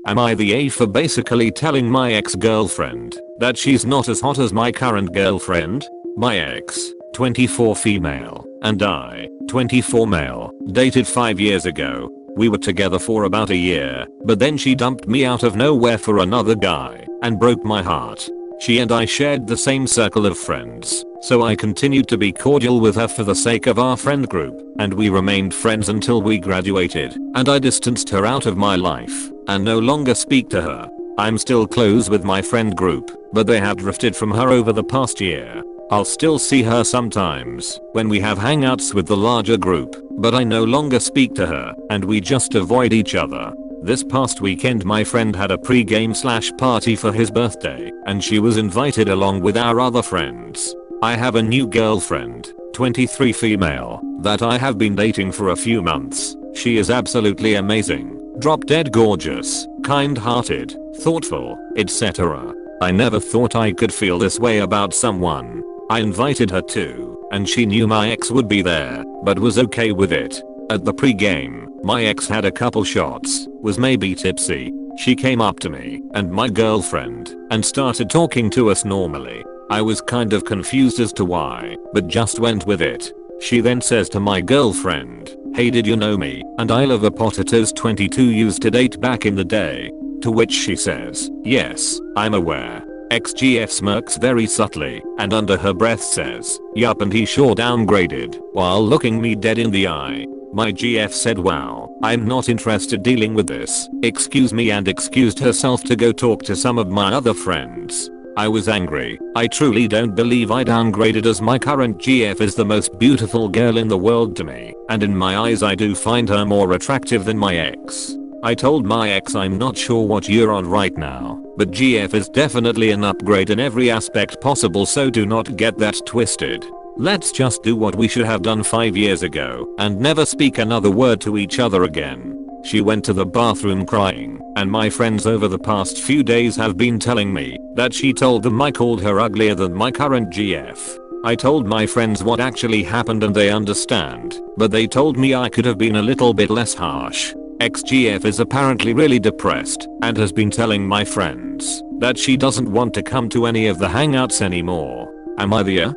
Am I the A for basically telling my ex-girlfriend that she's not as hot as my current girlfriend? My ex, 24 female, and I, 24 male, dated 5 years ago. We were together for about a year, but then she dumped me out of nowhere for another guy and broke my heart. She and I shared the same circle of friends, so I continued to be cordial with her for the sake of our friend group, and we remained friends until we graduated, and I distanced her out of my life and no longer speak to her. I'm still close with my friend group, but they have drifted from her over the past year. I'll still see her sometimes when we have hangouts with the larger group, but I no longer speak to her and we just avoid each other. This past weekend my friend had a pre-game / party for his birthday and she was invited along with our other friends. I have a new girlfriend, 23 female, that I have been dating for a few months. She is absolutely amazing, drop dead gorgeous, kind-hearted, thoughtful, etc. I never thought I could feel this way about someone. I invited her too, and she knew my ex would be there, but was okay with it. At the pre-game, my ex had a couple shots, was maybe tipsy. She came up to me and my girlfriend and started talking to us normally. I was kind of confused as to why, but just went with it. She then says to my girlfriend, "Hey, did you know me? And I love a potatoes 22 used to date back in the day." To which she says, "Yes, I'm aware." XGF smirks very subtly and under her breath says, "Yup, and he sure downgraded," while looking me dead in the eye. My GF said, "Wow, I'm not interested dealing with this. Excuse me," and excused herself to go talk to some of my other friends. I was angry. I truly don't believe I downgraded, as my current GF is the most beautiful girl in the world to me, and in my eyes I do find her more attractive than my ex. I told my ex, "I'm not sure what you're on right now, but GF is definitely an upgrade in every aspect possible, so do not get that twisted. Let's just do what we should have done 5 years ago and never speak another word to each other again." She went to the bathroom crying, and my friends over the past few days have been telling me that she told them I called her uglier than my current GF. I told my friends what actually happened and they understand, but they told me I could have been a little bit less harsh. XGF is apparently really depressed and has been telling my friends that she doesn't want to come to any of the hangouts anymore. Am I the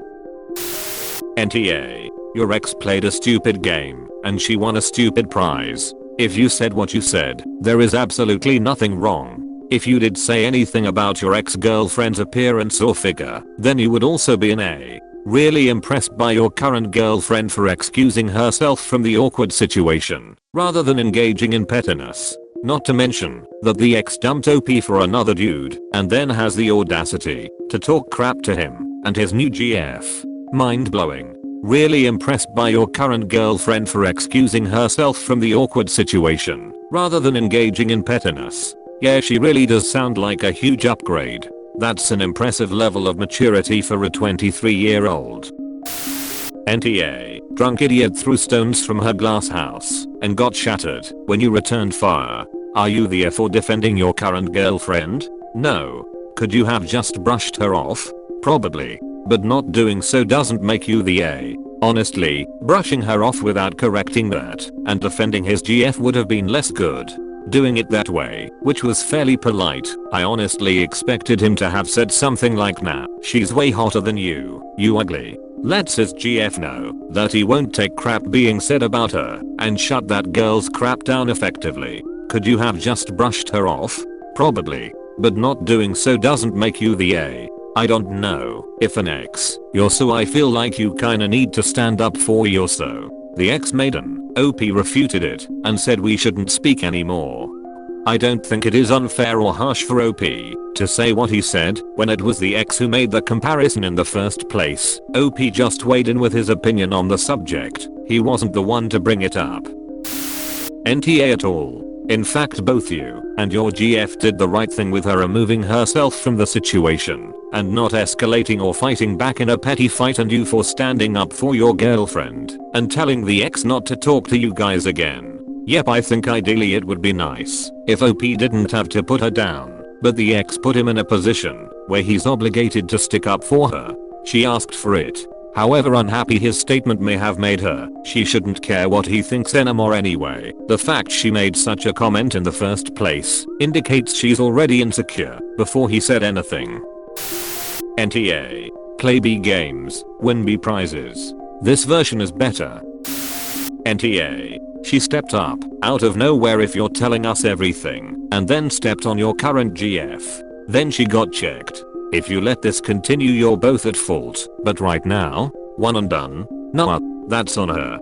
NTA? Your ex played a stupid game and she won a stupid prize. If you said what you said, there is absolutely nothing wrong. If you did say anything about your ex-girlfriend's appearance or figure, then you would also be an A. Really impressed by your current girlfriend for excusing herself from the awkward situation, rather than engaging in pettiness. Not to mention that the ex dumped OP for another dude, and then has the audacity to talk crap to him and his new GF. Mind blowing. Really impressed by your current girlfriend for excusing herself from the awkward situation, rather than engaging in pettiness. Yeah, she really does sound like a huge upgrade. That's an impressive level of maturity for a 23-year-old. NTA, drunk idiot threw stones from her glass house and got shattered when you returned fire. Are you the A for defending your current girlfriend? No. Could you have just brushed her off? Probably. But not doing so doesn't make you the A. Honestly, brushing her off without correcting that and defending his GF would have been less good. Doing it that way, which was fairly polite, I honestly expected him to have said something like, "Nah, she's way hotter than you, you ugly." Lets his GF know that he won't take crap being said about her and shut that girl's crap down effectively. Could you have just brushed her off? Probably. But not doing so doesn't make you the A. I don't know if an ex you're, so I feel like you kinda need to stand up for yourself. The ex-maiden, OP, refuted it and said we shouldn't speak anymore. I don't think it is unfair or harsh for OP to say what he said when it was the ex who made the comparison in the first place. OP just weighed in with his opinion on the subject. He wasn't the one to bring it up. NTA at all. In fact, both you and your GF did the right thing with her removing herself from the situation and not escalating or fighting back in a petty fight, and you for standing up for your girlfriend and telling the ex not to talk to you guys again. Yep, I think ideally it would be nice if OP didn't have to put her down, but the ex put him in a position where he's obligated to stick up for her. She asked for it. However unhappy his statement may have made her, she shouldn't care what he thinks anymore anyway. The fact she made such a comment in the first place indicates she's already insecure before he said anything. NTA. Play B games, win B prizes. This version is better. NTA. She stepped up, out of nowhere if you're telling us everything, and then stepped on your current GF. Then she got checked. If you let this continue you're both at fault, but right now, one and done? Nah, that's on her.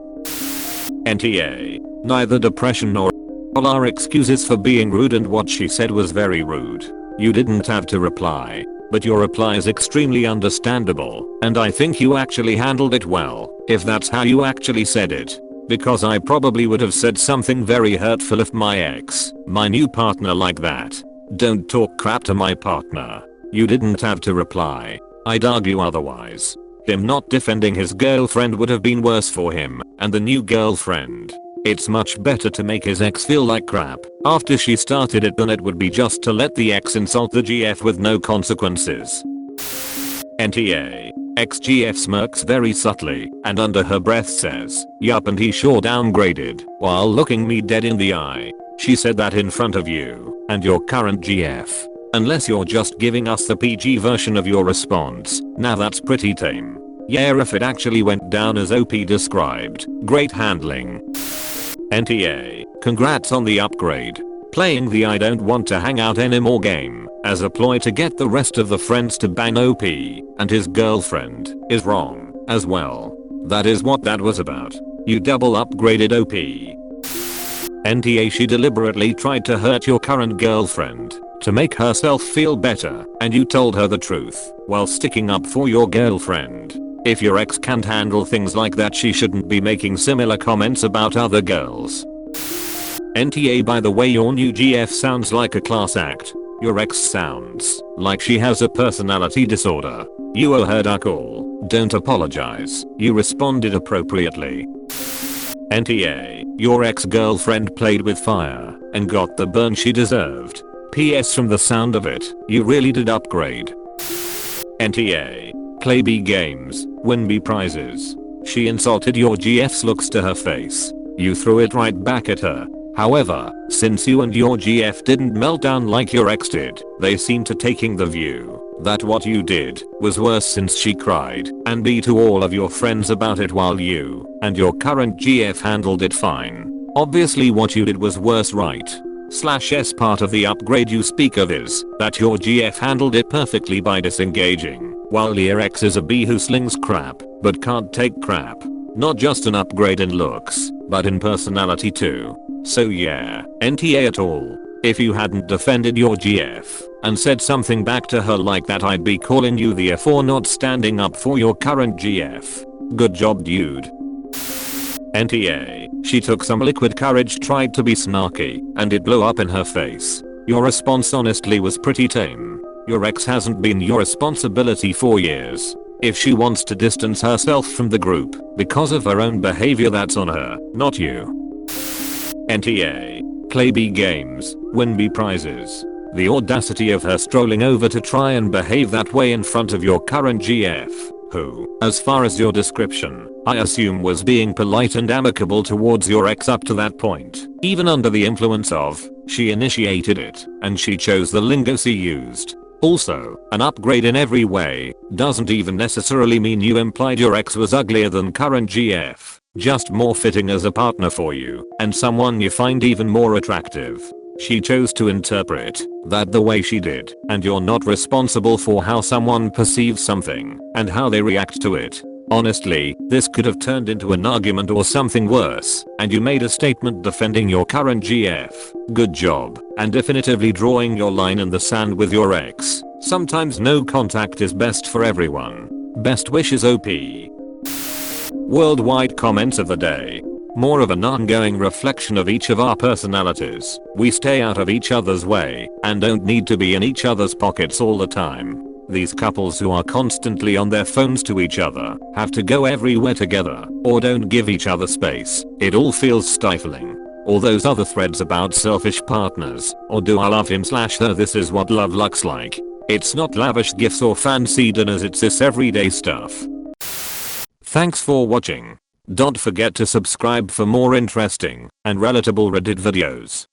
NTA. Neither depression nor are excuses for being rude, and what she said was very rude. You didn't have to reply, but your reply is extremely understandable, and I think you actually handled it well, if that's how you actually said it. Because I probably would have said something very hurtful if my new partner like that. Don't talk crap to my partner. You didn't have to reply. I'd argue otherwise. Him not defending his girlfriend would have been worse for him and the new girlfriend. It's much better to make his ex feel like crap after she started it than it would be just to let the ex insult the GF with no consequences. NTA. Ex-GF smirks very subtly and under her breath says, "Yup, and he sure downgraded," while looking me dead in the eye. She said that in front of you and your current GF. Unless you're just giving us the PG version of your response, now that's pretty tame. Yeah, if it actually went down as OP described, great handling. NTA. Congrats on the upgrade. Playing the I don't want to hang out anymore game as a ploy to get the rest of the friends to bang OP and his girlfriend is wrong as well. That is what that was about. You double upgraded OP. NTA. She deliberately tried to hurt your current girlfriend to make herself feel better, and you told her the truth while sticking up for your girlfriend. If your ex can't handle things like that, she shouldn't be making similar comments about other girls. NTA. By the way, your new GF sounds like a class act. Your ex sounds like she has a personality disorder. You owe her duck all. Don't apologize. You responded appropriately. NTA. Your ex-girlfriend played with fire and got the burn she deserved. PS. From the sound of it, you really did upgrade. NTA. Play B games, win B prizes. She insulted your GF's looks to her face. You threw it right back at her. However, since you and your GF didn't melt down like your ex did, they seem to taking the view that what you did was worse since she cried and be to all of your friends about it while you and your current GF handled it fine. Obviously what you did was worse, right? /S part of the upgrade you speak of is that your GF handled it perfectly by disengaging, while your ex is a B who slings crap but can't take crap. Not just an upgrade in looks, but in personality too. So yeah, NTA at all. If you hadn't defended your GF and said something back to her like that, I'd be calling you the F for not standing up for your current GF. Good job, dude. NTA. She took some liquid courage, tried to be snarky, and it blew up in her face. Your response honestly was pretty tame. Your ex hasn't been your responsibility for years. If she wants to distance herself from the group because of her own behavior, that's on her, not you. NTA. Play B games, win B prizes. The audacity of her strolling over to try and behave that way in front of your current GF, who, as far as your description, I assume was being polite and amicable towards your ex up to that point. Even under the influence of, she initiated it, and she chose the lingo she used. Also, an upgrade in every way doesn't even necessarily mean you implied your ex was uglier than current GF, just more fitting as a partner for you and someone you find even more attractive. She chose to interpret that the way she did, and you're not responsible for how someone perceives something and how they react to it. Honestly, this could have turned into an argument or something worse, and you made a statement defending your current GF. Good job, and definitively drawing your line in the sand with your ex. Sometimes no contact is best for everyone. Best wishes, OP. Worldwide comments of the day. More of an ongoing reflection of each of our personalities. We stay out of each other's way and don't need to be in each other's pockets all the time. These couples who are constantly on their phones to each other have to go everywhere together or don't give each other space. It all feels stifling. All those other threads about selfish partners or do I love him/her, this is what love looks like. It's not lavish gifts or fancy dinners, it's this everyday stuff. Thanks for watching. Don't forget to subscribe for more interesting and relatable Reddit videos.